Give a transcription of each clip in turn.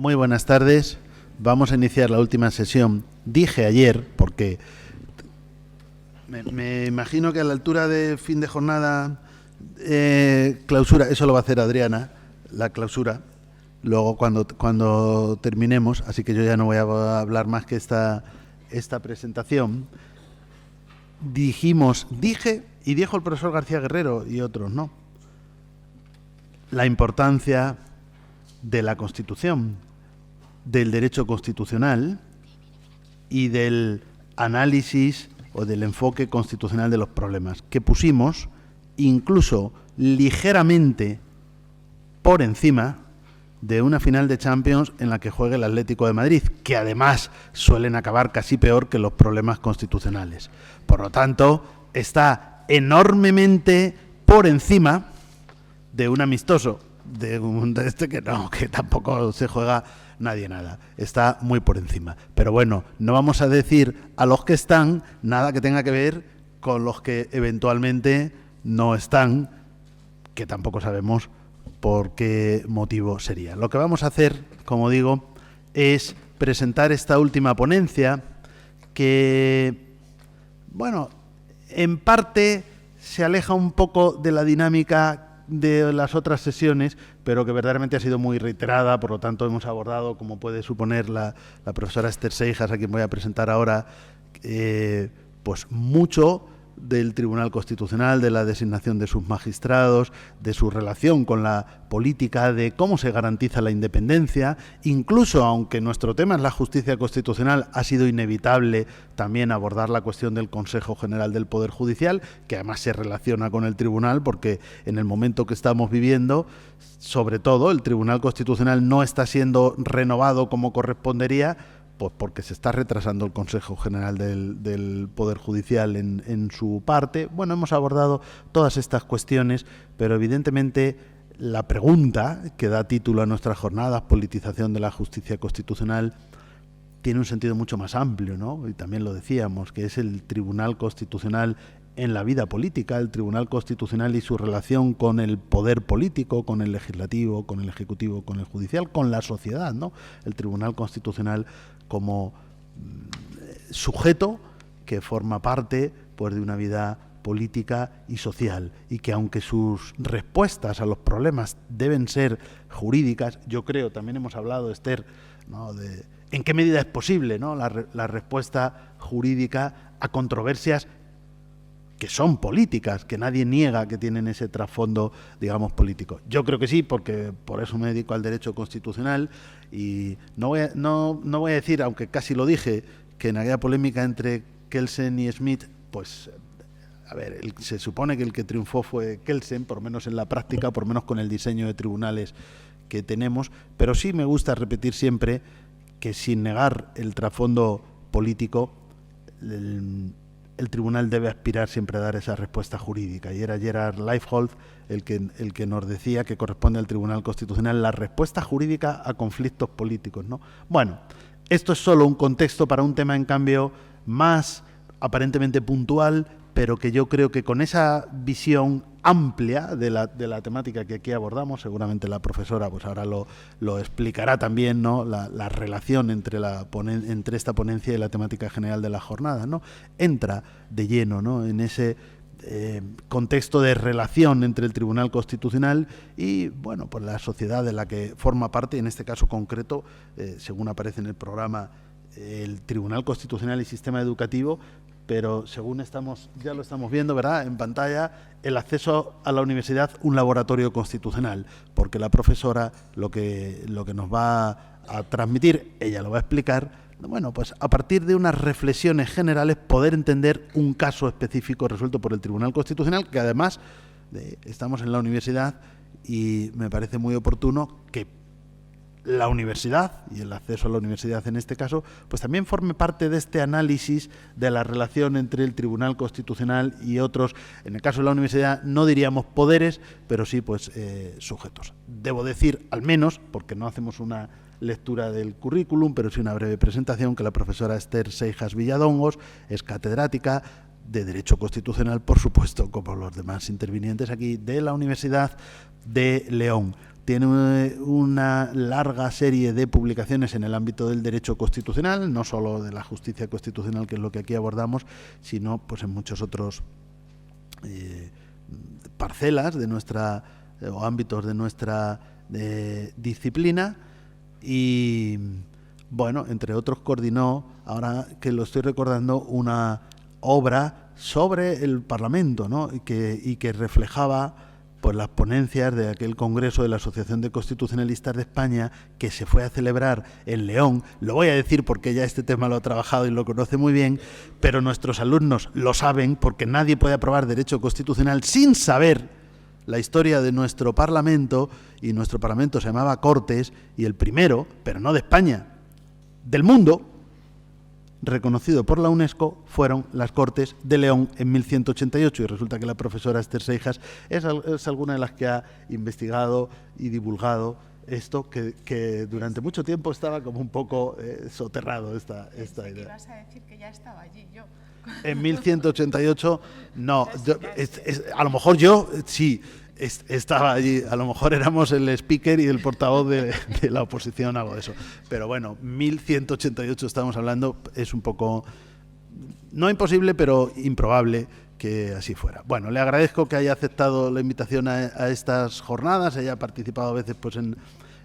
Muy buenas tardes. Vamos a iniciar la última sesión. Dije ayer, porque me imagino que a la altura de fin de jornada, clausura, eso lo va a hacer Adriana, la clausura, luego cuando terminemos, así que yo ya no voy a hablar más que esta presentación. Dije, y dijo el profesor García Guerrero y otros, ¿no?, la importancia de la Constitución, del derecho constitucional y del análisis o del enfoque constitucional de los problemas, que pusimos incluso ligeramente por encima de una final de Champions en la que juegue el Atlético de Madrid, que además suelen acabar casi peor que los problemas constitucionales. Por lo tanto, está enormemente por encima de un amistoso, de este que tampoco se juega nadie nada. Está muy por encima. Pero bueno, no vamos a decir a los que están nada que tenga que ver con los que eventualmente no están, que tampoco sabemos por qué motivo sería. Lo que vamos a hacer, como digo, es presentar esta última ponencia que, bueno, en parte se aleja un poco de la dinámica de las otras sesiones, pero que verdaderamente ha sido muy reiterada. Por lo tanto, hemos abordado, como puede suponer la profesora Esther Seijas, a quien voy a presentar ahora, pues mucho del Tribunal Constitucional, de la designación de sus magistrados, de su relación con la política, de cómo se garantiza la independencia. Incluso, aunque nuestro tema es la justicia constitucional, ha sido inevitable también abordar la cuestión del Consejo General del Poder Judicial, que además se relaciona con el Tribunal, porque en el momento que estamos viviendo, sobre todo, el Tribunal Constitucional no está siendo renovado como correspondería, pues porque se está retrasando el Consejo General del Poder Judicial en su parte. Bueno, hemos abordado todas estas cuestiones, pero evidentemente la pregunta que da título a nuestras jornadas, politización de la justicia constitucional, tiene un sentido mucho más amplio, ¿no? Y también lo decíamos, que es el Tribunal Constitucional en la vida política, el Tribunal Constitucional y su relación con el poder político, con el legislativo, con el ejecutivo, con el judicial, con la sociedad, ¿no? El Tribunal Constitucional como sujeto que forma parte, pues, de una vida política y social, y que aunque sus respuestas a los problemas deben ser jurídicas, yo creo, también hemos hablado, Esther, ¿no?, de en qué medida es posible, ¿no?, la respuesta jurídica a controversias que son políticas, que nadie niega que tienen ese trasfondo, digamos, político. Yo creo que sí, porque por eso me dedico al derecho constitucional, y no voy a decir, aunque casi lo dije, que en aquella polémica entre Kelsen y Smith, pues, a ver, se supone que el que triunfó fue Kelsen, por lo menos en la práctica, por lo menos con el diseño de tribunales que tenemos, pero sí me gusta repetir siempre que, sin negar el trasfondo político, el tribunal debe aspirar siempre a dar esa respuesta jurídica. Y era Gerard Leifhold el que nos decía que corresponde al Tribunal Constitucional la respuesta jurídica a conflictos políticos, ¿no? Bueno, esto es solo un contexto para un tema, en cambio, más aparentemente puntual, pero que yo creo que con esa visión amplia de la temática que aquí abordamos, seguramente la profesora pues ahora lo explicará también, ¿no?, la relación entre esta ponencia y la temática general de la jornada, ¿no?, entra de lleno, ¿no?, en ese contexto de relación entre el Tribunal Constitucional y, bueno, pues la sociedad de la que forma parte, en este caso concreto, según aparece en el programa, el Tribunal Constitucional y Sistema Educativo, pero según ya lo estamos viendo, ¿verdad?, en pantalla, el acceso a la universidad, un laboratorio constitucional, porque la profesora lo que nos va a transmitir, ella lo va a explicar, bueno, pues a partir de unas reflexiones generales poder entender un caso específico resuelto por el Tribunal Constitucional, que además estamos en la universidad y me parece muy oportuno que la universidad, y el acceso a la universidad en este caso, pues también forme parte de este análisis de la relación entre el Tribunal Constitucional y otros, en el caso de la universidad no diríamos poderes, pero sí pues sujetos. Debo decir, al menos, porque no hacemos una lectura del currículum, pero sí una breve presentación, que la profesora Esther Seijas Villadongos es catedrática, de Derecho Constitucional, por supuesto, como los demás intervinientes aquí, de la Universidad de León. Tiene una larga serie de publicaciones en el ámbito del derecho constitucional, no solo de la justicia constitucional, que es lo que aquí abordamos, sino pues en muchos otros parcelas de nuestra o ámbitos de nuestra disciplina. Y bueno, entre otros coordinó, ahora que lo estoy recordando, una obra sobre el Parlamento, ¿no? y que reflejaba pues las ponencias de aquel congreso de la Asociación de Constitucionalistas de España, que se fue a celebrar en León. Lo voy a decir porque ya este tema lo ha trabajado y lo conoce muy bien, pero nuestros alumnos lo saben, porque nadie puede aprobar derecho constitucional sin saber la historia de nuestro Parlamento, y nuestro Parlamento se llamaba Cortes, y el primero, pero no de España, del mundo, reconocido por la UNESCO, fueron las Cortes de León en 1188, y resulta que la profesora Esther Seijas es alguna de las que ha investigado y divulgado esto, que durante mucho tiempo estaba como un poco soterrado esta idea. ¿Vas a decir que ya estaba allí yo? En 1188, no, a lo mejor yo sí estaba allí, a lo mejor éramos el speaker y el portavoz de la oposición, algo de eso. Pero bueno, 1188 estamos hablando, es un poco, no imposible, pero improbable que así fuera. Bueno, le agradezco que haya aceptado la invitación a estas jornadas, haya participado a veces pues en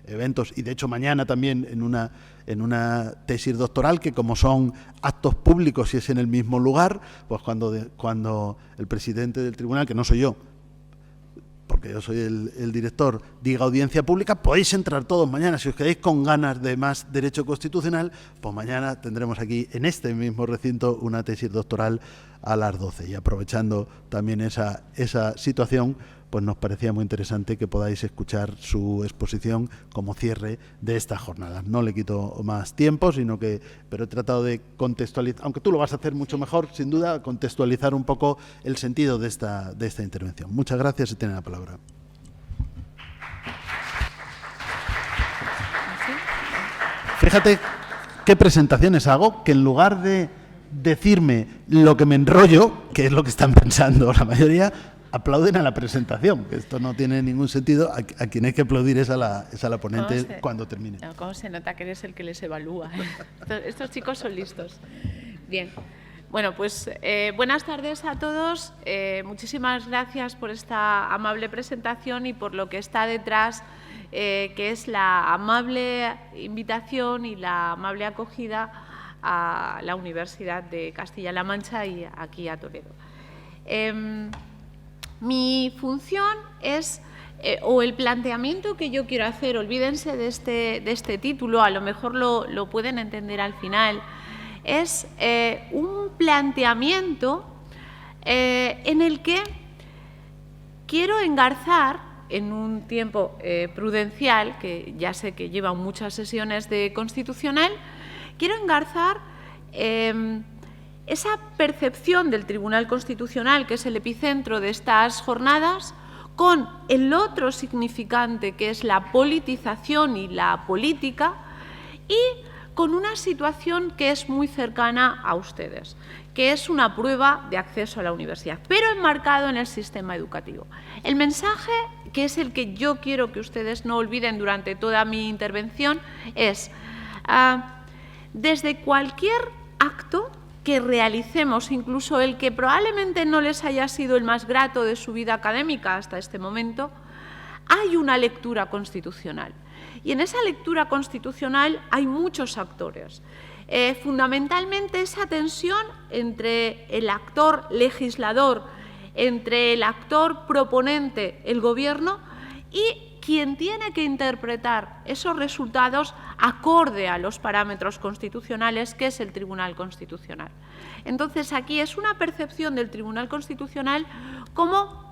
eventos, y de hecho mañana también en una tesis doctoral, que como son actos públicos y es en el mismo lugar, pues cuando el presidente del tribunal, que no soy yo, porque yo soy el director, diga audiencia pública, podéis entrar todos mañana. Si os quedáis con ganas de más derecho constitucional, pues mañana tendremos aquí, en este mismo recinto, una tesis doctoral a las 12. Y aprovechando también esa situación, pues nos parecía muy interesante que podáis escuchar su exposición como cierre de estas jornadas. No le quito más tiempo, pero he tratado de contextualizar, aunque tú lo vas a hacer mucho mejor, sin duda, contextualizar un poco el sentido de esta intervención. Muchas gracias y tienen la palabra. Fíjate qué presentaciones hago, que en lugar de decirme lo que me enrollo, que es lo que están pensando la mayoría, aplauden a la presentación, que esto no tiene ningún sentido. A quien hay que aplaudir es a la ponente cuando termine. No, ¿cómo se nota que eres el que les evalúa? Estos chicos son listos. Bien. Bueno, pues buenas tardes a todos. Muchísimas gracias por esta amable presentación y por lo que está detrás, que es la amable invitación y la amable acogida a la Universidad de Castilla-La Mancha y aquí a Toledo. Mi función es, o el planteamiento que yo quiero hacer, olvídense de este título, a lo mejor lo pueden entender al final, es un planteamiento en el que quiero engarzar, en un tiempo prudencial, que ya sé que llevan muchas sesiones de constitucional, quiero engarzar esa percepción del Tribunal Constitucional, que es el epicentro de estas jornadas, con el otro significante, que es la politización y la política, y con una situación que es muy cercana a ustedes, que es una prueba de acceso a la universidad, pero enmarcado en el sistema educativo. El mensaje, que es el que yo quiero que ustedes no olviden durante toda mi intervención, es desde cualquier acto que realicemos, incluso el que probablemente no les haya sido el más grato de su vida académica hasta este momento, hay una lectura constitucional. Y en esa lectura constitucional hay muchos actores. Fundamentalmente esa tensión entre el actor legislador, entre el actor proponente, el Gobierno, y quien tiene que interpretar esos resultados acorde a los parámetros constitucionales, que es el Tribunal Constitucional. Entonces, aquí es una percepción del Tribunal Constitucional como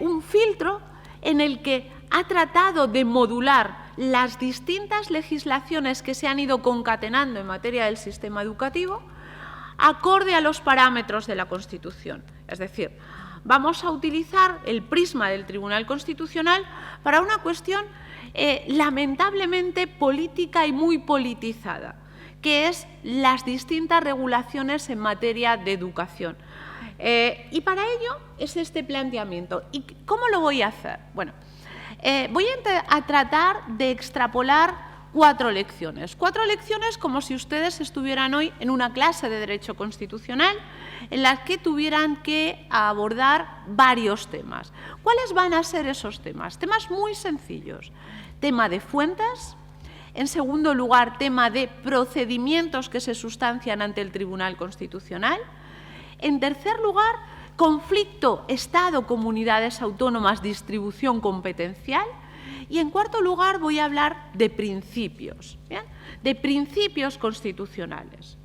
un filtro en el que ha tratado de modular las distintas legislaciones que se han ido concatenando en materia del sistema educativo acorde a los parámetros de la Constitución. Es decir, vamos a utilizar el prisma del Tribunal Constitucional para una cuestión lamentablemente política y muy politizada, que es las distintas regulaciones en materia de educación. Y para ello es este planteamiento. ¿Y cómo lo voy a hacer? Bueno, voy a tratar de extrapolar 4 lecciones. 4 lecciones como si ustedes estuvieran hoy en una clase de Derecho Constitucional en las que tuvieran que abordar varios temas. ¿Cuáles van a ser esos temas? Temas muy sencillos. Tema de fuentes. En segundo lugar, tema de procedimientos que se sustancian ante el Tribunal Constitucional. En tercer lugar, conflicto Estado-Comunidades Autónomas, distribución competencial. Y en cuarto lugar voy a hablar de principios, ¿bien? De principios constitucionales.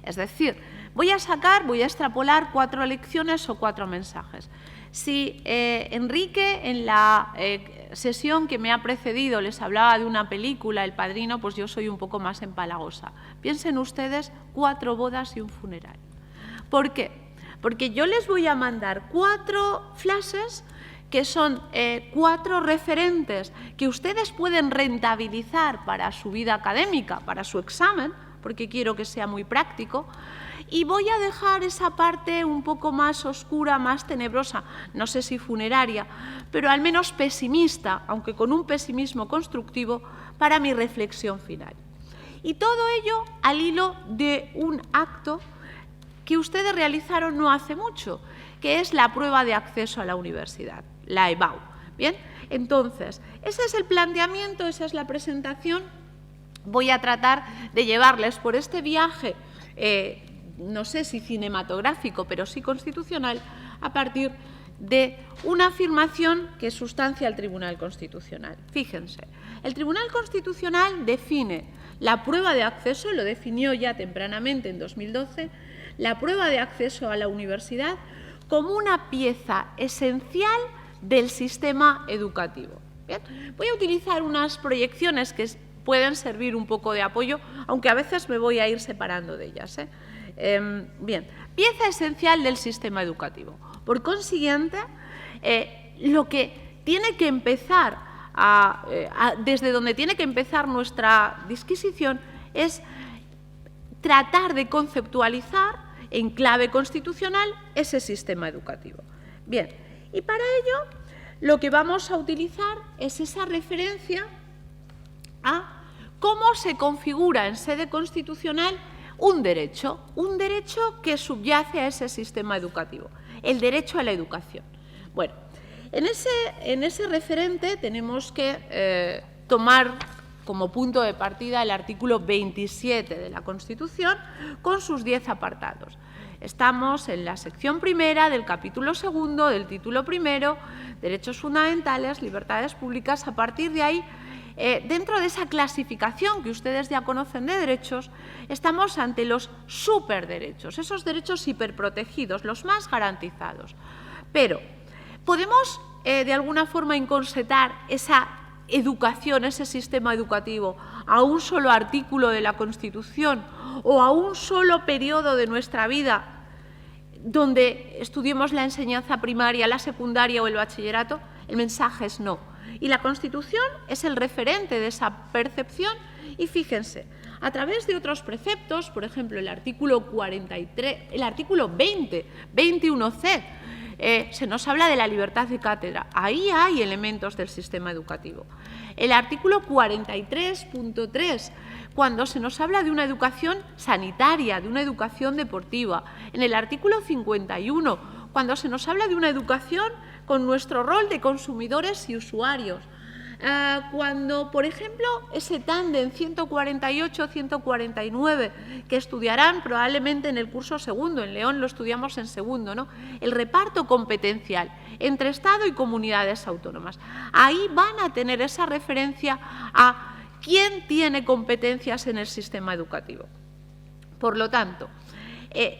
Es decir, voy a extrapolar 4 lecciones o 4 mensajes. Si Enrique en la sesión que me ha precedido les hablaba de una película, El Padrino, pues yo soy un poco más empalagosa. Piensen ustedes 4 bodas y un funeral. ¿Por qué? Porque yo les voy a mandar 4 flashes que son 4 referentes que ustedes pueden rentabilizar para su vida académica, para su examen, porque quiero que sea muy práctico, y voy a dejar esa parte un poco más oscura, más tenebrosa, no sé si funeraria, pero al menos pesimista, aunque con un pesimismo constructivo, para mi reflexión final. Y todo ello al hilo de un acto que ustedes realizaron no hace mucho, que es la prueba de acceso a la universidad, la EBAU. Bien, entonces, ese es el planteamiento, esa es la presentación. Voy a tratar de llevarles por este viaje, no sé si cinematográfico, pero sí constitucional, a partir de una afirmación que sustancia el Tribunal Constitucional. Fíjense, el Tribunal Constitucional define la prueba de acceso, lo definió ya tempranamente en 2012, la prueba de acceso a la universidad como una pieza esencial del sistema educativo. ¿Bien? Voy a utilizar unas proyecciones que pueden servir un poco de apoyo, aunque a veces me voy a ir separando de ellas. Bien, pieza esencial del sistema educativo. Por consiguiente, lo que tiene que empezar desde donde tiene que empezar nuestra disquisición es tratar de conceptualizar en clave constitucional ese sistema educativo. Bien, y para ello lo que vamos a utilizar es esa referencia a cómo se configura en sede constitucional un derecho que subyace a ese sistema educativo, el derecho a la educación. Bueno, en ese referente tenemos que tomar como punto de partida el artículo 27 de la Constitución con sus 10 apartados. Estamos en la sección primera del capítulo segundo del título primero, derechos fundamentales, libertades públicas. A partir de ahí, dentro de esa clasificación que ustedes ya conocen de derechos, estamos ante los superderechos, esos derechos hiperprotegidos, los más garantizados. Pero, ¿podemos de alguna forma encorsetar esa educación, ese sistema educativo, a un solo artículo de la Constitución o a un solo periodo de nuestra vida donde estudiemos la enseñanza primaria, la secundaria o el bachillerato? El mensaje es no. Y la Constitución es el referente de esa percepción y fíjense, a través de otros preceptos, por ejemplo, el artículo 43, el artículo 21c, se nos habla de la libertad de cátedra. Ahí hay elementos del sistema educativo. El artículo 43.3, cuando se nos habla de una educación sanitaria, de una educación deportiva. En el artículo 51, cuando se nos habla de una educación con nuestro rol de consumidores y usuarios. Cuando, por ejemplo, ese tándem 148-149 que estudiarán probablemente en el curso segundo, en León lo estudiamos en segundo, ¿no? El reparto competencial entre Estado y comunidades autónomas. Ahí van a tener esa referencia a quién tiene competencias en el sistema educativo. Por lo tanto,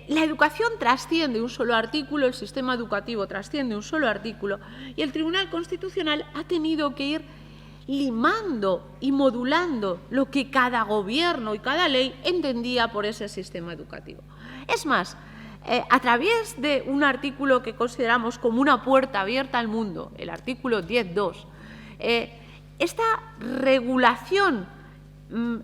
la educación trasciende un solo artículo, el sistema educativo trasciende un solo artículo y el Tribunal Constitucional ha tenido que ir limando y modulando lo que cada gobierno y cada ley entendía por ese sistema educativo. Es más, a través de un artículo que consideramos como una puerta abierta al mundo, el artículo 10.2, esta regulación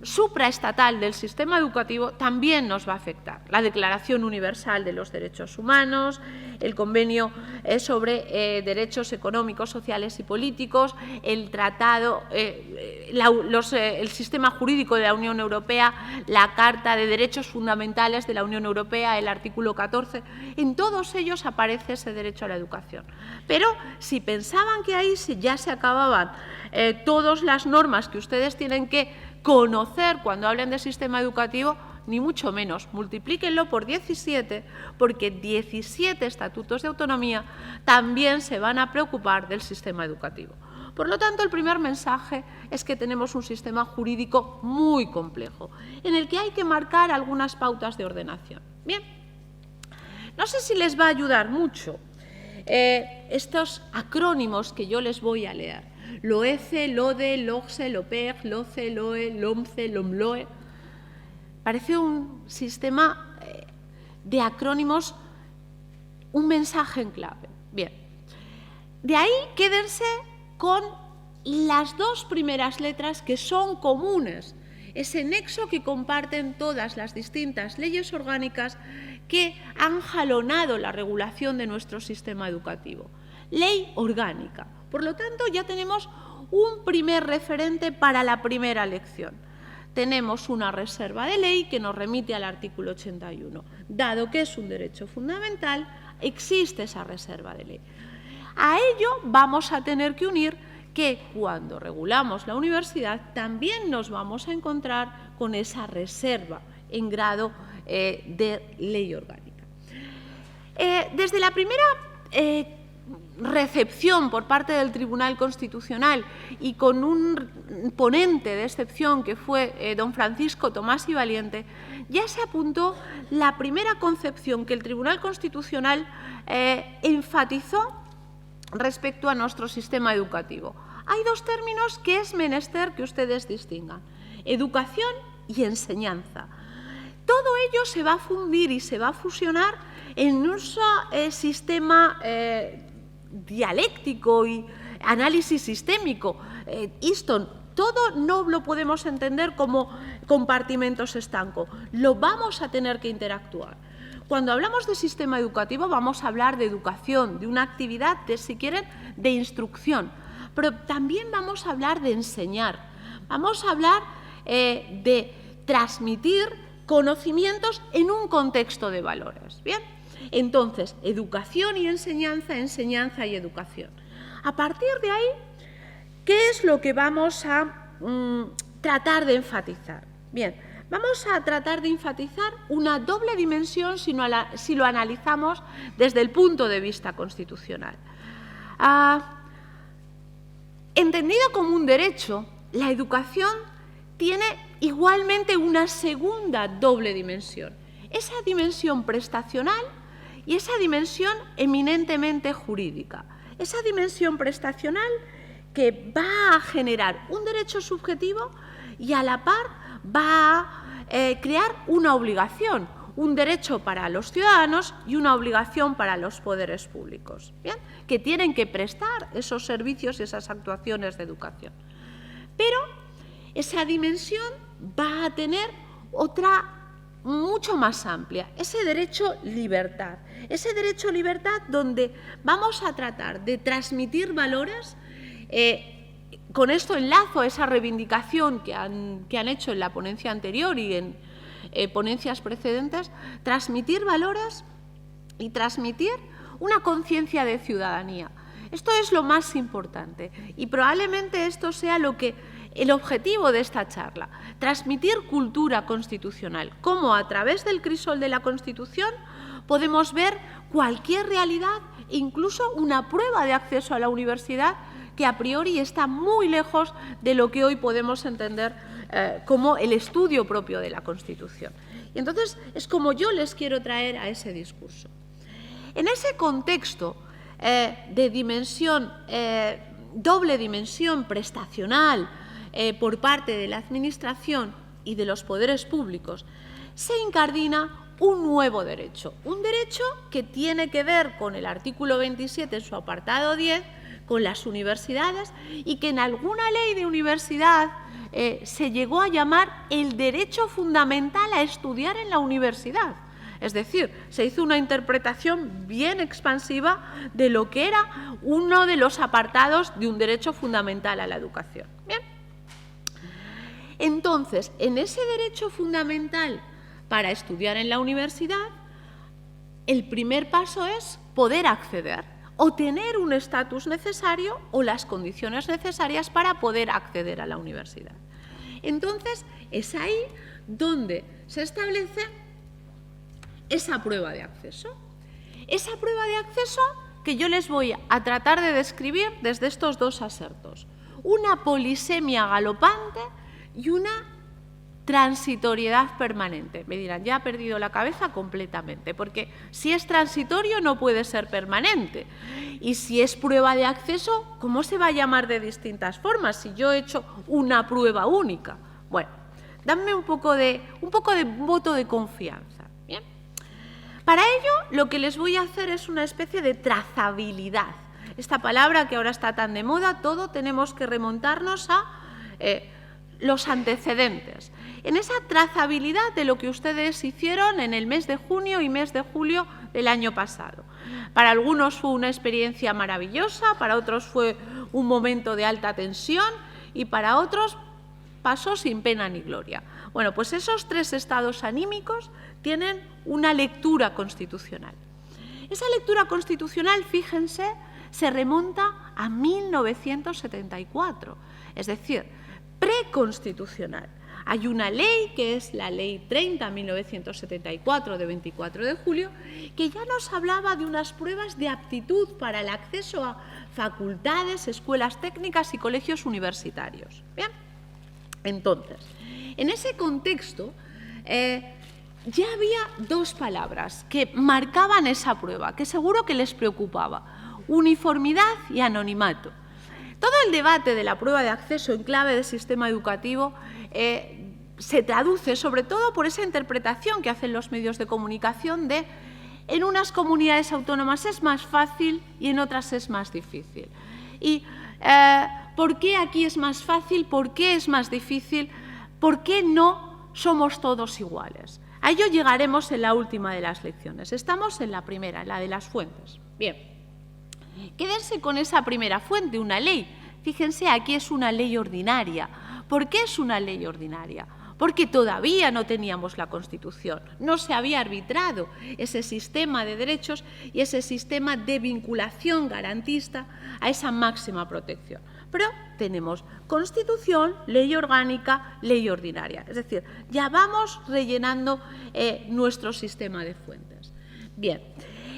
supraestatal del sistema educativo también nos va a afectar. La Declaración Universal de los Derechos Humanos, el Convenio sobre Derechos Económicos, Sociales y Políticos, el Tratado, el sistema jurídico de la Unión Europea, la Carta de Derechos Fundamentales de la Unión Europea, el artículo 14, en todos ellos aparece ese derecho a la educación. Pero si pensaban que ahí ya se acababan todas las normas que ustedes tienen que conocer cuando hablen de sistema educativo, ni mucho menos. Multiplíquenlo por 17, porque 17 estatutos de autonomía también se van a preocupar del sistema educativo. Por lo tanto, el primer mensaje es que tenemos un sistema jurídico muy complejo, en el que hay que marcar algunas pautas de ordenación. Bien, no sé si les va a ayudar mucho estos acrónimos que yo les voy a leer. LOECE, LODE, LOGSE, LOPEG, LOCE, LOE, LOMCE, LOMLOE. Parece un sistema de acrónimos, un mensaje en clave. Bien, de ahí quédense con las dos primeras letras que son comunes, ese nexo que comparten todas las distintas leyes orgánicas que han jalonado la regulación de nuestro sistema educativo. Ley orgánica. Por lo tanto, ya tenemos un primer referente para la primera lección. Tenemos una reserva de ley que nos remite al artículo 81. Dado que es un derecho fundamental, existe esa reserva de ley. A ello vamos a tener que unir que cuando regulamos la universidad también nos vamos a encontrar con esa reserva en grado de ley orgánica. Desde la primera recepción por parte del Tribunal Constitucional y con un ponente de excepción que fue don Francisco Tomás y Valiente, ya se apuntó la primera concepción que el Tribunal Constitucional enfatizó respecto a nuestro sistema educativo. Hay dos términos que es menester que ustedes distingan: educación y enseñanza. Todo ello se va a fundir y se va a fusionar en un sistema dialéctico y análisis sistémico. Easton, todo no lo podemos entender como compartimentos estancos, lo vamos a tener que interactuar. Cuando hablamos de sistema educativo vamos a hablar de educación, de una actividad, si quieren, de instrucción, pero también vamos a hablar de enseñar, vamos a hablar de transmitir conocimientos en un contexto de valores. ¿Bien? Entonces, educación y enseñanza, enseñanza y educación. A partir de ahí, ¿qué es lo que vamos a tratar de enfatizar? Bien, vamos a tratar de enfatizar una doble dimensión si lo analizamos desde el punto de vista constitucional. Entendido como un derecho, la educación tiene igualmente una segunda doble dimensión. Esa dimensión prestacional y esa dimensión eminentemente jurídica. Esa dimensión prestacional que va a generar un derecho subjetivo y a la par va a crear una obligación, un derecho para los ciudadanos y una obligación para los poderes públicos, ¿bien?, que tienen que prestar esos servicios y esas actuaciones de educación. Pero esa dimensión va a tener otra mucho más amplia, ese derecho libertad. Ese derecho libertad donde vamos a tratar de transmitir valores. Con esto enlazo esa reivindicación que han hecho en la ponencia anterior y en ponencias precedentes, transmitir valores y transmitir una conciencia de ciudadanía. Esto es lo más importante y probablemente esto sea el objetivo de esta charla, transmitir cultura constitucional, cómo a través del crisol de la Constitución podemos ver cualquier realidad, incluso una prueba de acceso a la universidad que a priori está muy lejos de lo que hoy podemos entender como el estudio propio de la Constitución. Y entonces es como yo les quiero traer a ese discurso. En ese contexto de dimensión, doble dimensión prestacional por parte de la Administración y de los poderes públicos, se incardina un nuevo derecho, un derecho que tiene que ver con el artículo 27 en su apartado 10, con las universidades, y que en alguna ley de universidad se llegó a llamar el derecho fundamental a estudiar en la universidad. Es decir, se hizo una interpretación bien expansiva de lo que era uno de los apartados de un derecho fundamental a la educación. Bien. Entonces, en ese derecho fundamental para estudiar en la universidad, el primer paso es poder acceder o tener un estatus necesario o las condiciones necesarias para poder acceder a la universidad. Entonces, es ahí donde se establece esa prueba de acceso. Esa prueba de acceso que yo les voy a tratar de describir desde estos dos asertos. Una polisemia galopante y una transitoriedad permanente. Me dirán, ya ha perdido la cabeza completamente, porque si es transitorio no puede ser permanente. Y si es prueba de acceso, ¿cómo se va a llamar de distintas formas si yo he hecho una prueba única? Bueno, dame un poco de voto de confianza. ¿Bien? Para ello, lo que les voy a hacer es una especie de trazabilidad. Esta palabra que ahora está tan de moda, todo tenemos que remontarnos a los antecedentes. En esa trazabilidad de lo que ustedes hicieron en el mes de junio y mes de julio del año pasado. Para algunos fue una experiencia maravillosa, para otros fue un momento de alta tensión y para otros pasó sin pena ni gloria. Bueno, pues esos tres estados anímicos tienen una lectura constitucional. Esa lectura constitucional, fíjense, se remonta a 1974, es decir, preconstitucional. Hay una ley, que es la Ley 30/1974, de 24 de julio, que ya nos hablaba de unas pruebas de aptitud para el acceso a facultades, escuelas técnicas y colegios universitarios. Bien, entonces, en ese contexto ya había dos palabras que marcaban esa prueba, que seguro que les preocupaba: uniformidad y anonimato. Todo el debate de la prueba de acceso en clave de sistema educativo se traduce sobre todo por esa interpretación que hacen los medios de comunicación de en unas comunidades autónomas es más fácil y en otras es más difícil. ¿Y por qué aquí es más fácil? ¿Por qué es más difícil? ¿Por qué no somos todos iguales? A ello llegaremos en la última de las lecciones. Estamos en la primera, en la de las fuentes. Bien. Quédense con esa primera fuente, una ley. Fíjense, aquí es una ley ordinaria. ¿Por qué es una ley ordinaria? Porque todavía no teníamos la Constitución, no se había arbitrado ese sistema de derechos y ese sistema de vinculación garantista a esa máxima protección. Pero tenemos Constitución, ley orgánica, ley ordinaria. Es decir, ya vamos rellenando nuestro sistema de fuentes. Bien.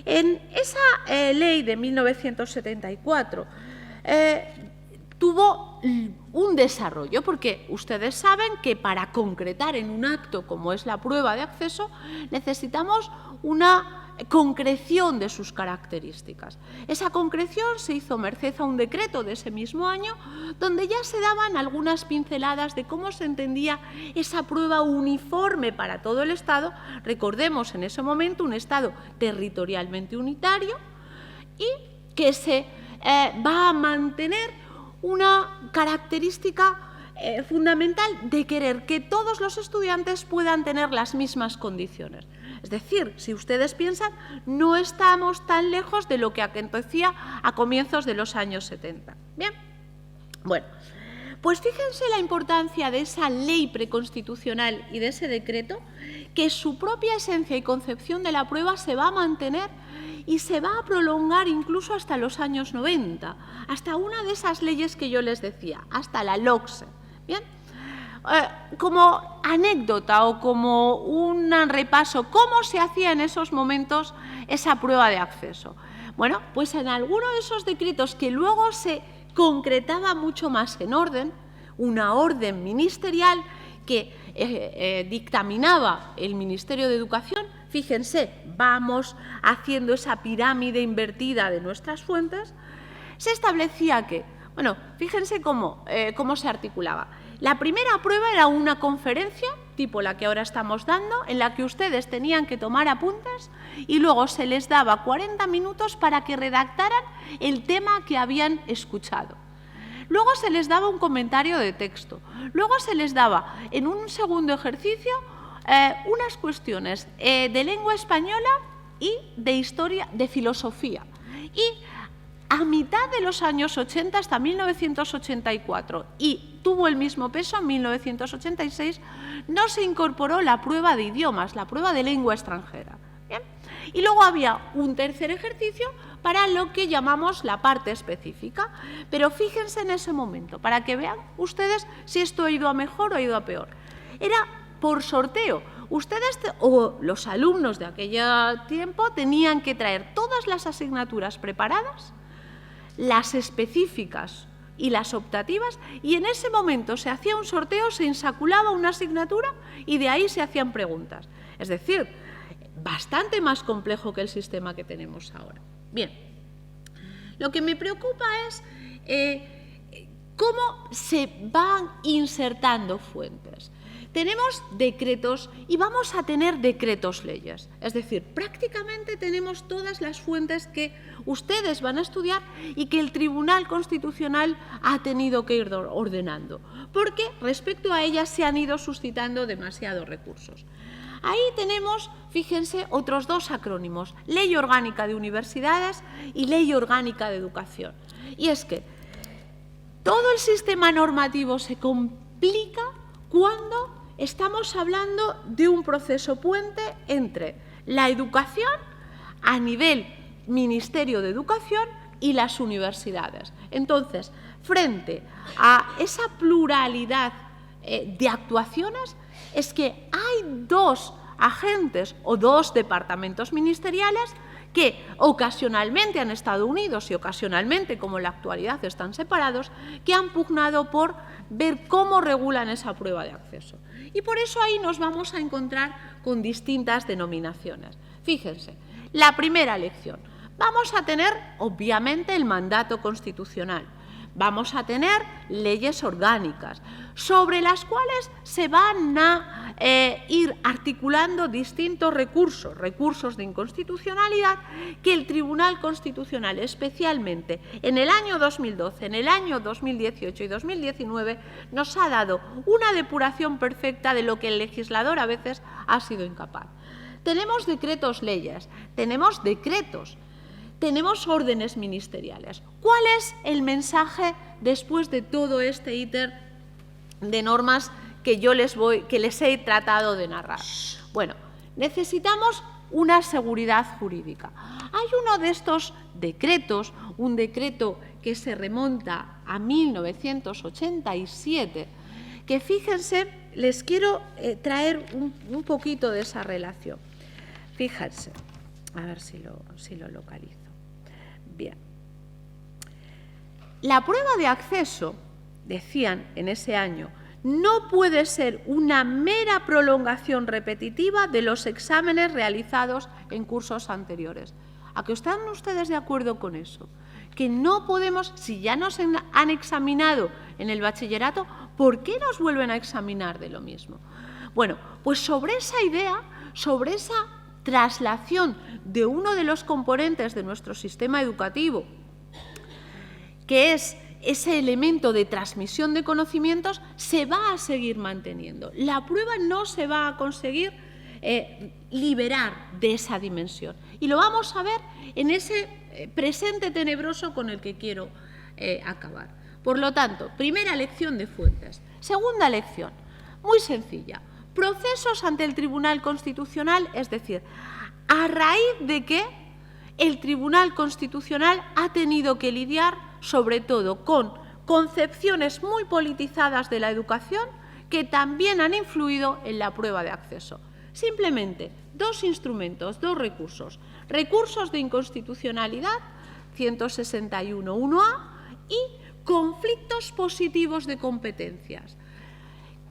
En esa ley de 1974 tuvo un desarrollo, porque ustedes saben que para concretar en un acto como es la prueba de acceso necesitamos una concreción de sus características. Esa concreción se hizo merced a un decreto de ese mismo año donde ya se daban algunas pinceladas de cómo se entendía esa prueba uniforme para todo el Estado. Recordemos en ese momento un Estado territorialmente unitario y que se va a mantener una característica fundamental de querer que todos los estudiantes puedan tener las mismas condiciones. Es decir, si ustedes piensan, no estamos tan lejos de lo que acontecía a comienzos de los años 70. Bien, bueno, pues fíjense la importancia de esa ley preconstitucional y de ese decreto, que su propia esencia y concepción de la prueba se va a mantener y se va a prolongar incluso hasta los años 90, hasta una de esas leyes que yo les decía, hasta la LOCSE. Bien. Como anécdota o como un repaso, ¿cómo se hacía en esos momentos esa prueba de acceso? Bueno, pues en alguno de esos decretos que luego se concretaba mucho más en orden, una orden ministerial que dictaminaba el Ministerio de Educación, fíjense, vamos haciendo esa pirámide invertida de nuestras fuentes, se establecía que, bueno, fíjense cómo se articulaba. La primera prueba era una conferencia, tipo la que ahora estamos dando, en la que ustedes tenían que tomar apuntes y luego se les daba 40 minutos para que redactaran el tema que habían escuchado. Luego se les daba un comentario de texto. Luego se les daba, en un segundo ejercicio, unas cuestiones de lengua española y de historia, de filosofía. Y a mitad de los años 80, hasta 1984, y tuvo el mismo peso en 1986, no se incorporó la prueba de idiomas, la prueba de lengua extranjera. ¿Bien? Y luego había un tercer ejercicio para lo que llamamos la parte específica. Pero fíjense en ese momento, para que vean ustedes si esto ha ido a mejor o ha ido a peor. Era por sorteo. Ustedes o los alumnos de aquel tiempo tenían que traer todas las asignaturas preparadas, las específicas y las optativas, y en ese momento se hacía un sorteo, se insaculaba una asignatura y de ahí se hacían preguntas. Es decir, bastante más complejo que el sistema que tenemos ahora. Bien, lo que me preocupa es cómo se van insertando fuentes. Tenemos decretos y vamos a tener decretos leyes. Es decir, prácticamente tenemos todas las fuentes que ustedes van a estudiar y que el Tribunal Constitucional ha tenido que ir ordenando, porque respecto a ellas se han ido suscitando demasiados recursos. Ahí tenemos, fíjense, otros dos acrónimos, Ley Orgánica de Universidades y Ley Orgánica de Educación. Y es que todo el sistema normativo se complica cuando estamos hablando de un proceso puente entre la educación a nivel Ministerio de Educación y las universidades. Entonces, frente a esa pluralidad de actuaciones, es que hay dos agentes o dos departamentos ministeriales que ocasionalmente han estado unidos y ocasionalmente, como en la actualidad, están separados, que han pugnado por ver cómo regulan esa prueba de acceso. Y por eso ahí nos vamos a encontrar con distintas denominaciones. Fíjense, la primera lección. Vamos a tener, obviamente, el mandato constitucional. Vamos a tener leyes orgánicas, sobre las cuales se van a ir articulando distintos recursos de inconstitucionalidad que el Tribunal Constitucional, especialmente en el año 2012, en el año 2018 y 2019, nos ha dado una depuración perfecta de lo que el legislador a veces ha sido incapaz. Tenemos decretos leyes, tenemos decretos, tenemos órdenes ministeriales. ¿Cuál es el mensaje después de todo este íter de normas que les he tratado de narrar? Bueno, necesitamos una seguridad jurídica. Hay uno de estos decretos, un decreto que se remonta a 1987, que fíjense, les quiero traer un poquito de esa relación. Fíjense, a ver si lo localizo. Bien. La prueba de acceso, decían en ese año, no puede ser una mera prolongación repetitiva de los exámenes realizados en cursos anteriores. ¿A qué están ustedes de acuerdo con eso? Que no podemos, si ya nos han examinado en el bachillerato, ¿por qué nos vuelven a examinar de lo mismo? Bueno, pues sobre esa idea, sobre esa traslación de uno de los componentes de nuestro sistema educativo, que es ese elemento de transmisión de conocimientos, se va a seguir manteniendo. La prueba no se va a conseguir liberar de esa dimensión. Y lo vamos a ver en ese presente tenebroso con el que quiero acabar. Por lo tanto, primera lección de fuentes. Segunda lección, muy sencilla. Procesos ante el Tribunal Constitucional, es decir, a raíz de que el Tribunal Constitucional ha tenido que lidiar sobre todo con concepciones muy politizadas de la educación que también han influido en la prueba de acceso. Simplemente dos instrumentos, dos recursos. Recursos de inconstitucionalidad, 161.1a, y conflictos positivos de competencias.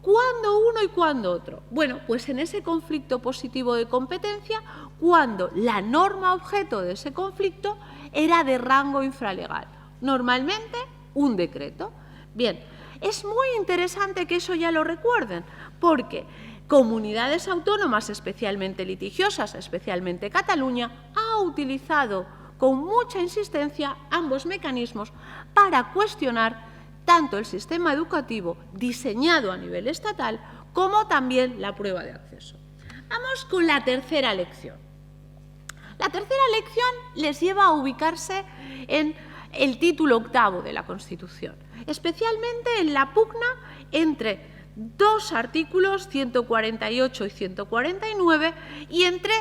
¿Cuándo uno y cuándo otro? Bueno, pues en ese conflicto positivo de competencia, cuando la norma objeto de ese conflicto era de rango infralegal. Normalmente, un decreto. Bien, es muy interesante que eso ya lo recuerden, porque comunidades autónomas especialmente litigiosas, especialmente Cataluña, ha utilizado con mucha insistencia ambos mecanismos para cuestionar tanto el sistema educativo diseñado a nivel estatal como también la prueba de acceso. Vamos con la tercera lección. La tercera lección les lleva a ubicarse en el título octavo de la Constitución, especialmente en la pugna entre dos artículos, 148 y 149, y entre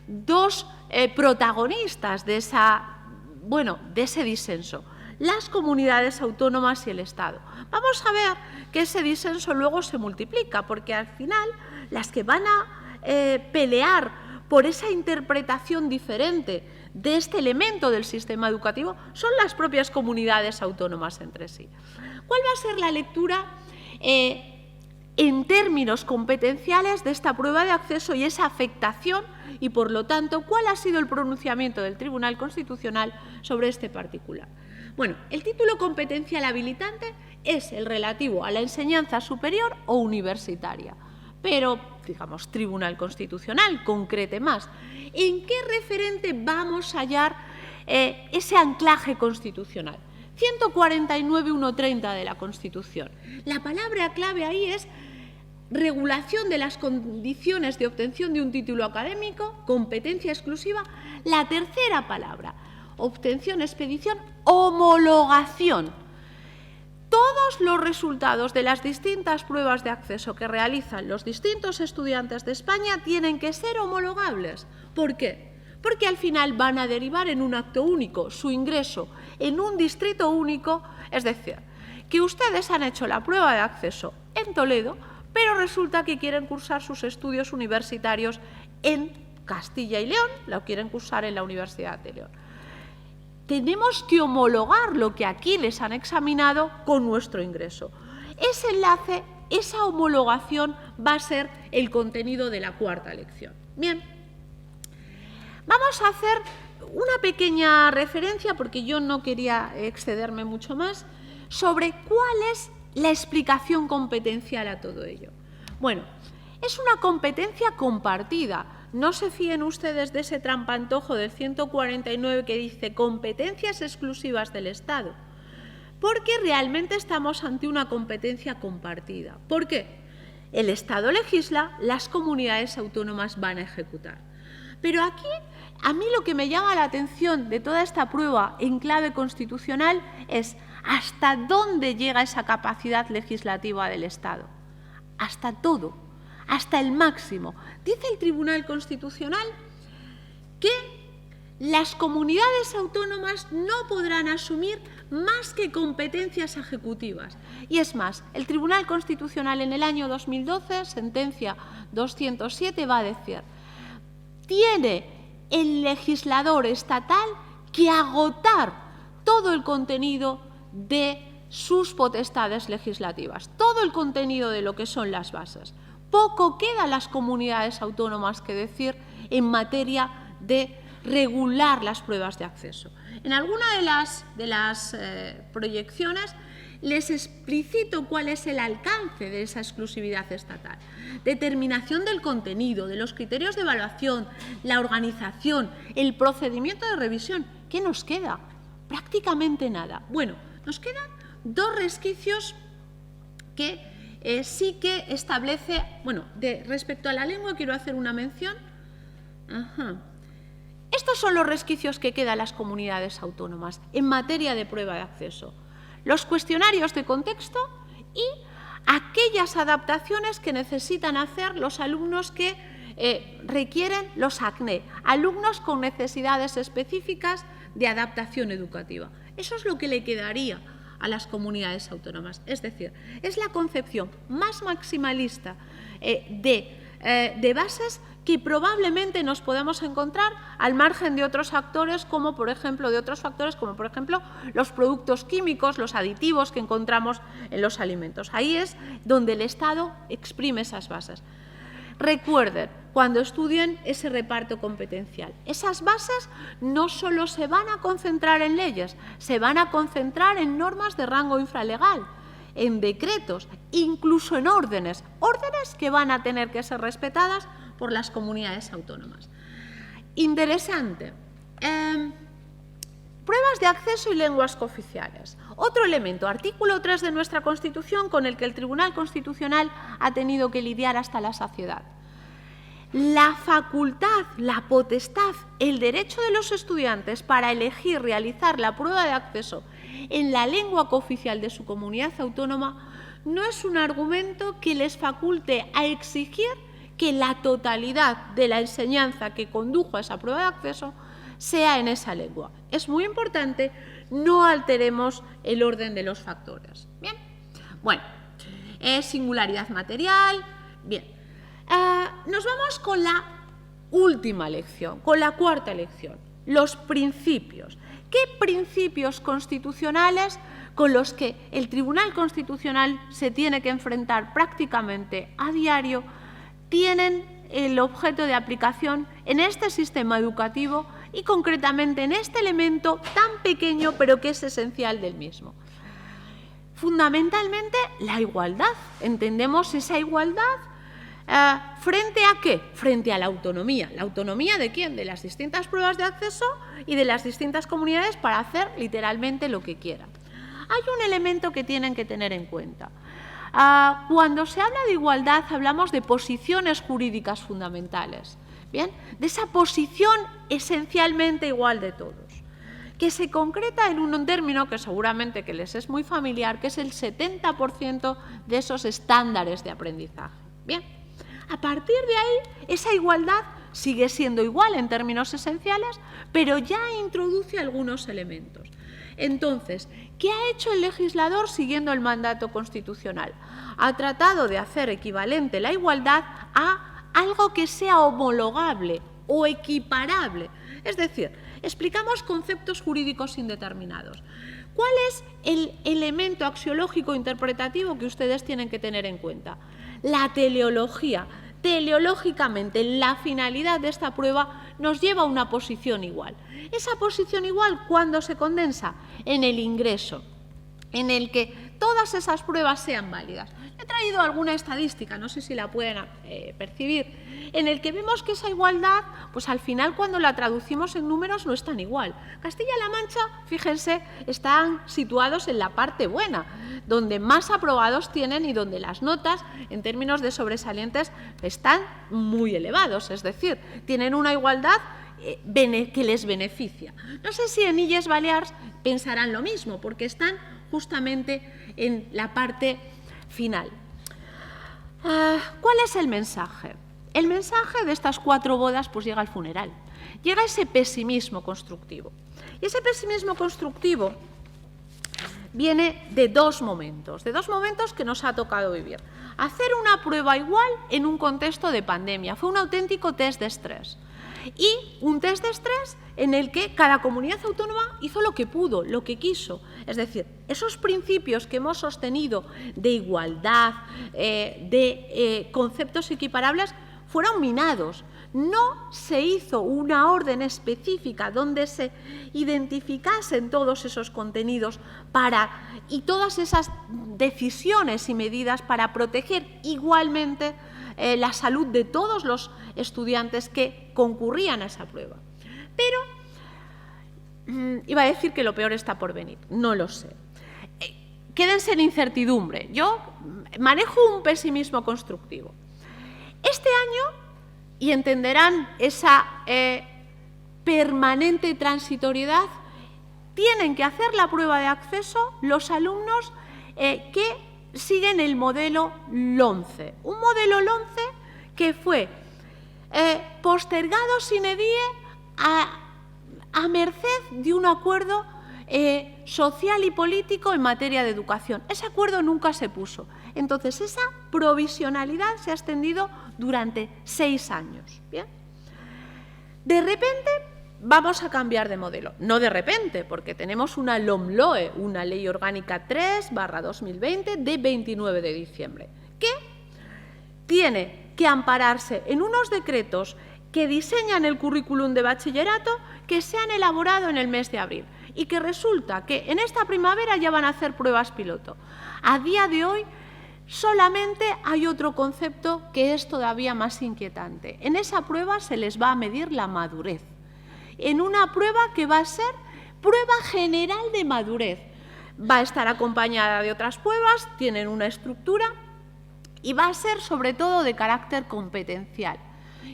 dos protagonistas de ese disenso, las comunidades autónomas y el Estado. Vamos a ver que ese disenso luego se multiplica, porque al final las que van a pelear por esa interpretación diferente de este elemento del sistema educativo son las propias comunidades autónomas entre sí. ¿Cuál va a ser la lectura en términos competenciales de esta prueba de acceso y esa afectación y, por lo tanto, cuál ha sido el pronunciamiento del Tribunal Constitucional sobre este particular? Bueno, el título competencial habilitante es el relativo a la enseñanza superior o universitaria, pero, digamos, Tribunal Constitucional, concrete más. ¿En qué referente vamos a hallar ese anclaje constitucional? 149.130 de la Constitución. La palabra clave ahí es regulación de las condiciones de obtención de un título académico, competencia exclusiva. La tercera palabra, obtención, expedición, homologación. Todos los resultados de las distintas pruebas de acceso que realizan los distintos estudiantes de España tienen que ser homologables. ¿Por qué? Porque al final van a derivar en un acto único, su ingreso en un distrito único, es decir, que ustedes han hecho la prueba de acceso en Toledo, pero resulta que quieren cursar sus estudios universitarios en Castilla y León, lo quieren cursar en la Universidad de León. Tenemos que homologar lo que aquí les han examinado con nuestro ingreso. Ese enlace, esa homologación va a ser el contenido de la cuarta lección. Bien, vamos a hacer una pequeña referencia, porque yo no quería excederme mucho más, sobre cuál es la explicación competencial a todo ello. Bueno, es una competencia compartida. No se fíen ustedes de ese trampantojo del 149 que dice competencias exclusivas del Estado, porque realmente estamos ante una competencia compartida. ¿Por qué? El Estado legisla, las comunidades autónomas van a ejecutar. Pero aquí, a mí lo que me llama la atención de toda esta prueba en clave constitucional es hasta dónde llega esa capacidad legislativa del Estado. Hasta todo, hasta el máximo. Dice el Tribunal Constitucional que las comunidades autónomas no podrán asumir más que competencias ejecutivas. Y es más, el Tribunal Constitucional en el año 2012, sentencia 207, va a decir: tiene el legislador estatal que agotar todo el contenido de sus potestades legislativas, todo el contenido de lo que son las bases. Poco queda a las comunidades autónomas que decir en materia de regular las pruebas de acceso. En alguna de las proyecciones les explicito cuál es el alcance de esa exclusividad estatal. Determinación del contenido, de los criterios de evaluación, la organización, el procedimiento de revisión. ¿Qué nos queda? Prácticamente nada. Bueno, nos quedan dos resquicios que sí que establece, respecto a la lengua quiero hacer una mención. Estos son los resquicios que quedan a las comunidades autónomas en materia de prueba de acceso. Los cuestionarios de contexto y aquellas adaptaciones que necesitan hacer los alumnos que requieren los ACNE, alumnos con necesidades específicas de adaptación educativa. Eso es lo que le quedaría a las comunidades autónomas. Es decir, es la concepción más maximalista de bases que probablemente nos podemos encontrar al margen de otros factores, como por ejemplo los productos químicos, los aditivos que encontramos en los alimentos. Ahí es donde el Estado exprime esas bases. Recuerden, cuando estudien ese reparto competencial, esas bases no solo se van a concentrar en leyes, se van a concentrar en normas de rango infralegal, en decretos, incluso en órdenes que van a tener que ser respetadas por las comunidades autónomas. Interesante. Pruebas de acceso y lenguas cooficiales. Otro elemento, artículo 3 de nuestra Constitución, con el que el Tribunal Constitucional ha tenido que lidiar hasta la saciedad. La facultad, la potestad, el derecho de los estudiantes para elegir realizar la prueba de acceso en la lengua cooficial de su comunidad autónoma no es un argumento que les faculte a exigir que la totalidad de la enseñanza que condujo a esa prueba de acceso sea en esa lengua. Es muy importante, no alteremos el orden de los factores. Bien, bueno, singularidad material. Bien, nos vamos con la última lección, con la cuarta lección, los principios. ¿Qué principios constitucionales con los que el Tribunal Constitucional se tiene que enfrentar prácticamente a diario tienen el objeto de aplicación en este sistema educativo y concretamente en este elemento tan pequeño pero que es esencial del mismo? Fundamentalmente la igualdad. Entendemos esa igualdad ¿frente a qué? Frente a la autonomía. ¿La autonomía de quién? De las distintas pruebas de acceso y de las distintas comunidades para hacer literalmente lo que quieran. Hay un elemento que tienen que tener en cuenta. Cuando se habla de igualdad hablamos de posiciones jurídicas fundamentales, ¿bien? De esa posición esencialmente igual de todos, que se concreta en un término que seguramente que les es muy familiar, que es el 70% de esos estándares de aprendizaje. Bien, a partir de ahí, esa igualdad sigue siendo igual en términos esenciales, pero ya introduce algunos elementos. Entonces, ¿qué ha hecho el legislador siguiendo el mandato constitucional? Ha tratado de hacer equivalente la igualdad a algo que sea homologable o equiparable. Es decir, explicamos conceptos jurídicos indeterminados. ¿Cuál es el elemento axiológico interpretativo que ustedes tienen que tener en cuenta? La teleología. Teleológicamente, la finalidad de esta prueba nos lleva a una posición igual. Esa posición igual, ¿cuándo se condensa? En el ingreso, en el que todas esas pruebas sean válidas. He traído alguna estadística, no sé si la pueden percibir, en el que vemos que esa igualdad, pues al final cuando la traducimos en números no es tan igual. Castilla-La Mancha, fíjense, están situados en la parte buena, donde más aprobados tienen y donde las notas, en términos de sobresalientes, están muy elevados, es decir, tienen una igualdad que les beneficia. No sé si en Illes Balears pensarán lo mismo, porque están justamente en la parte final. ¿Cuál es el mensaje? El mensaje de estas 4 bodas pues llega al funeral. Llega ese pesimismo constructivo. Y ese pesimismo constructivo viene de dos momentos que nos ha tocado vivir. Hacer una prueba igual en un contexto de pandemia. Fue un auténtico test de estrés. Y un test de estrés en el que cada comunidad autónoma hizo lo que pudo, lo que quiso. Es decir, esos principios que hemos sostenido de igualdad, de conceptos equiparables, fueron minados. No se hizo una orden específica donde se identificasen todos esos contenidos y todas esas decisiones y medidas para proteger igualmente la salud de todos los estudiantes que concurrían a esa prueba. Pero iba a decir que lo peor está por venir, no lo sé. Quédense en incertidumbre. Yo manejo un pesimismo constructivo. Este año, y entenderán esa permanente transitoriedad, tienen que hacer la prueba de acceso los alumnos que siguen el modelo LOMCE. Un modelo LOMCE que fue postergado sine die a merced de un acuerdo social y político en materia de educación. Ese acuerdo nunca se puso. Entonces, esa provisionalidad se ha extendido durante 6 años. ¿Bien? De repente vamos a cambiar de modelo. No de repente, porque tenemos una LOMLOE, una Ley Orgánica 3/2020 de 29 de diciembre, que tiene que ampararse en unos decretos que diseñan el currículum de bachillerato que se han elaborado en el mes de abril y que resulta que en esta primavera ya van a hacer pruebas piloto. A día de hoy solamente hay otro concepto que es todavía más inquietante. En esa prueba se les va a medir la madurez. En una prueba que va a ser Prueba general de madurez. Va a estar acompañada de otras pruebas, tienen una estructura y va a ser sobre todo de carácter competencial.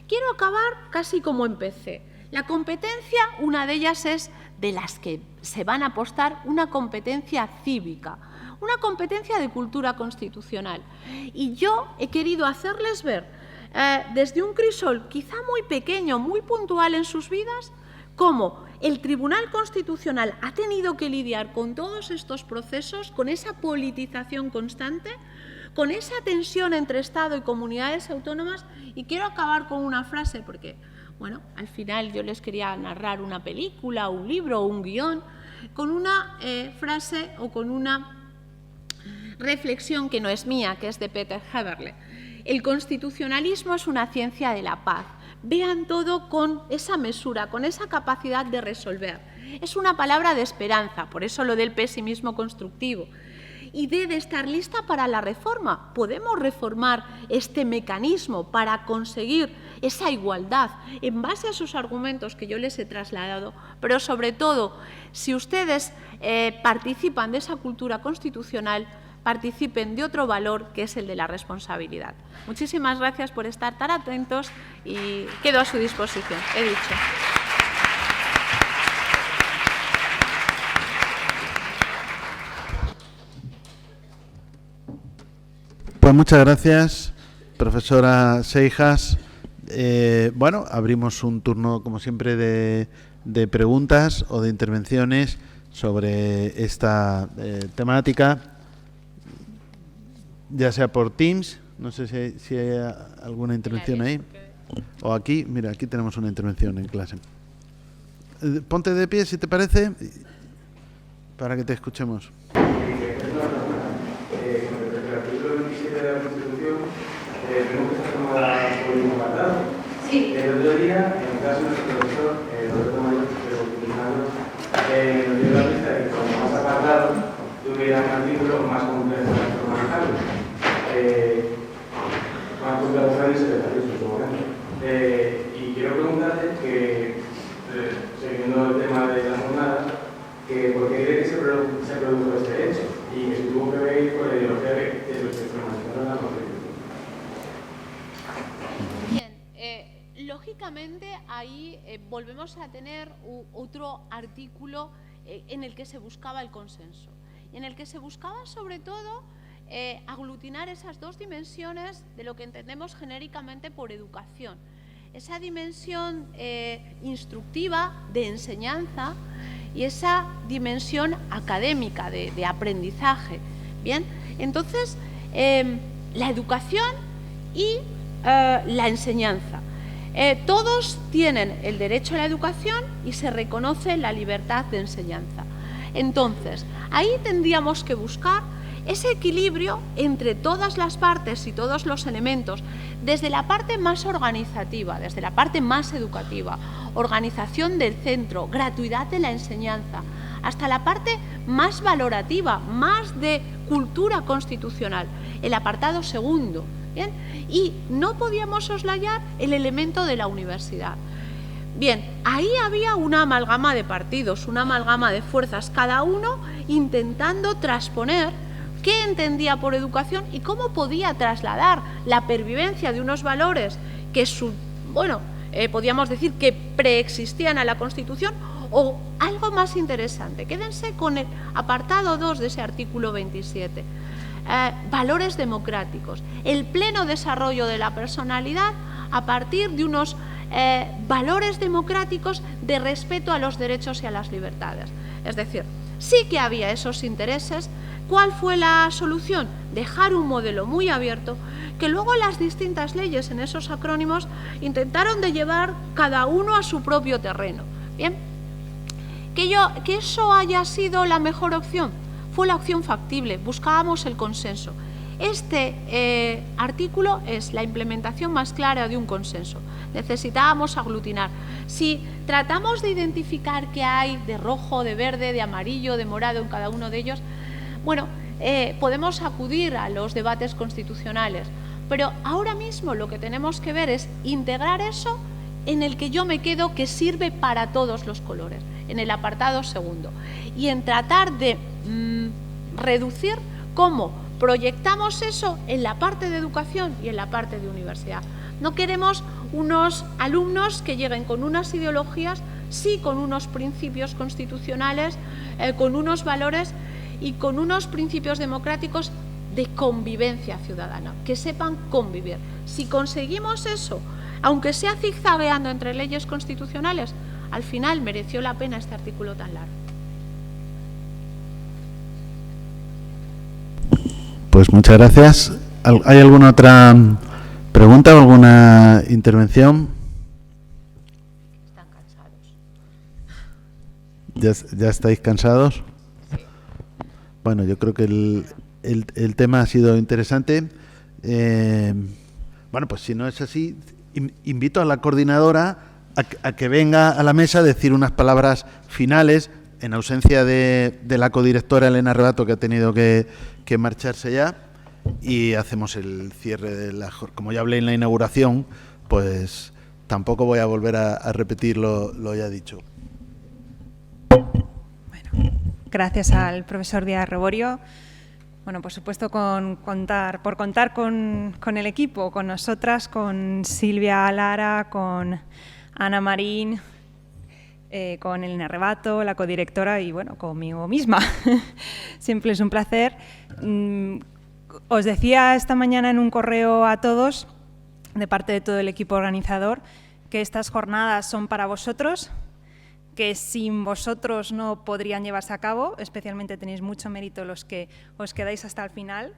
Quiero acabar casi como empecé. La competencia, una de ellas es de las que se van a apostar, una competencia cívica, una competencia de cultura constitucional. Y yo he querido hacerles ver, desde un crisol quizá muy pequeño, muy puntual en sus vidas, cómo el Tribunal Constitucional ha tenido que lidiar con todos estos procesos, con esa politización constante, con esa tensión entre Estado y comunidades autónomas. Y quiero acabar con una frase, porque, bueno, al final yo les quería narrar una película, un libro o un guión, con una frase o con una reflexión que no es mía, que es de Peter Heberle. El constitucionalismo es una ciencia de la paz. Vean todo con esa mesura, con esa capacidad de resolver. Es una palabra de esperanza, por eso lo del pesimismo constructivo. Y debe estar lista para la reforma. Podemos reformar este mecanismo para conseguir esa igualdad en base a sus argumentos que yo les he trasladado, pero sobre todo, si ustedes participan de esa cultura constitucional, participen de otro valor que es el de la responsabilidad. Muchísimas gracias por estar tan atentos y quedo a su disposición. He dicho. Pues muchas gracias, profesora Seijas. Bueno, abrimos un turno, como siempre, de preguntas o de intervenciones sobre esta temática, ya sea por Teams, no sé si hay alguna intervención ahí, o aquí. Mira, aquí tenemos una intervención en clase. Ponte de pie, si te parece, para que te escuchemos. Sí. El otro día, en el caso de nuestro profesor, Roberto Mayor, nos dio la pista de que como más apartado tuviera un artículo más complejo para manejarlo. Más complejo para el secretario en su momento. Y quiero preguntarle que, siguiendo el tema de la jornada, que por qué cree que se produjo este hecho y que se tuvo que ver con la ideología de los que formalizaron la Constitución. Lógicamente, ahí volvemos a tener otro artículo en el que se buscaba el consenso y en el que se buscaba, sobre todo, aglutinar esas dos dimensiones de lo que entendemos genéricamente por educación. Esa dimensión instructiva, de enseñanza, y esa dimensión académica, de aprendizaje. Bien, entonces, la educación y la enseñanza. Todos tienen el derecho a la educación y se reconoce la libertad de enseñanza. Entonces, ahí tendríamos que buscar ese equilibrio entre todas las partes y todos los elementos, desde la parte más organizativa, desde la parte más educativa, organización del centro, gratuidad de la enseñanza, hasta la parte más valorativa, más de cultura constitucional, el apartado segundo. Bien, y no podíamos soslayar el elemento de la universidad. Bien, ahí había una amalgama de partidos, una amalgama de fuerzas, cada uno intentando trasponer qué entendía por educación y cómo podía trasladar la pervivencia de unos valores que, podíamos decir que preexistían a la Constitución, o algo más interesante. Quédense con el apartado 2 de ese artículo 27. Valores democráticos, el pleno desarrollo de la personalidad a partir de unos valores democráticos de respeto a los derechos y a las libertades. Es decir, sí que había esos intereses. ¿Cuál fue la solución? Dejar un modelo muy abierto que luego las distintas leyes en esos acrónimos intentaron de llevar cada uno a su propio terreno. Bien, que eso haya sido la mejor opción. Fue la opción factible, buscábamos el consenso. Este artículo es la implementación más clara de un consenso. Necesitábamos aglutinar. Si tratamos de identificar qué hay de rojo, de verde, de amarillo, de morado en cada uno de ellos, podemos acudir a los debates constitucionales, pero ahora mismo lo que tenemos que ver es integrar eso en el que yo me quedo, que sirve para todos los colores. en el apartado segundo, y en tratar de reducir cómo proyectamos eso en la parte de educación y en la parte de universidad. No queremos unos alumnos que lleguen con unas ideologías, sí con unos principios constitucionales, con unos valores y con unos principios democráticos de convivencia ciudadana, que sepan convivir. Si conseguimos eso, aunque sea zigzagueando entre leyes constitucionales, al final mereció la pena este artículo tan largo. Pues muchas gracias. ¿Hay alguna otra pregunta o alguna intervención? Están cansados. ¿Ya estáis cansados? Bueno, yo creo que el tema ha sido interesante. Bueno, pues si no es así, invito a la coordinadora a que venga a la mesa a decir unas palabras finales, en ausencia de la codirectora Elena Rebato, que ha tenido que marcharse ya, y hacemos el cierre de la jornada. Como ya hablé en la inauguración, pues tampoco voy a volver a repetir lo ya dicho. Bueno, gracias al profesor Díaz Reborio. Bueno, por supuesto, por contar con el equipo, con nosotras, con Silvia Lara, con Ana Marín, con Elena Rebato, la codirectora, y bueno, conmigo misma. Siempre es un placer. Os decía esta mañana en un correo a todos, de parte de todo el equipo organizador, que estas jornadas son para vosotros, que sin vosotros no podrían llevarse a cabo, especialmente tenéis mucho mérito los que os quedáis hasta el final.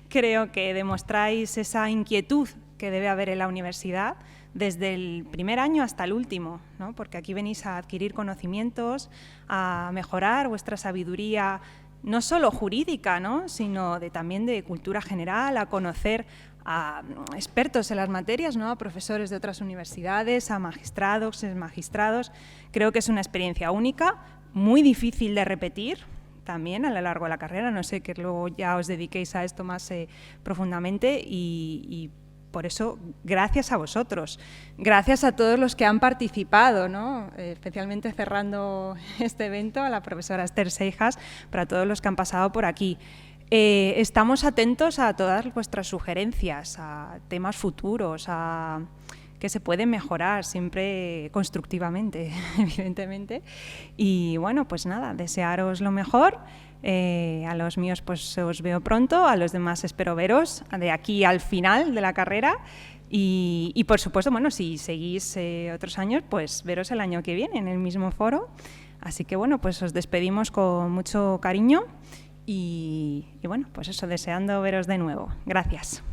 Creo que demostráis esa inquietud que debe haber en la universidad desde el primer año hasta el último, ¿no? Porque aquí venís a adquirir conocimientos, a mejorar vuestra sabiduría, no solo jurídica, ¿no? Sino también de cultura general, a conocer a expertos en las materias, ¿no? A profesores de otras universidades, a magistrados, exmagistrados. Creo que es una experiencia única, muy difícil de repetir también a lo largo de la carrera, no sé, que luego ya os dediquéis a esto más profundamente y por eso, gracias a vosotros, gracias a todos los que han participado, ¿no? Especialmente cerrando este evento, a la profesora Esther Seijas, para todos los que han pasado por aquí. Estamos atentos a todas vuestras sugerencias, a temas futuros, a que se pueden mejorar siempre constructivamente, evidentemente. Y bueno, pues nada, desearos lo mejor. A los míos pues os veo pronto, a los demás espero veros de aquí al final de la carrera y por supuesto, bueno, si seguís otros años, pues veros el año que viene en el mismo foro. Así que bueno, pues os despedimos con mucho cariño y bueno, pues eso, deseando veros de nuevo. Gracias.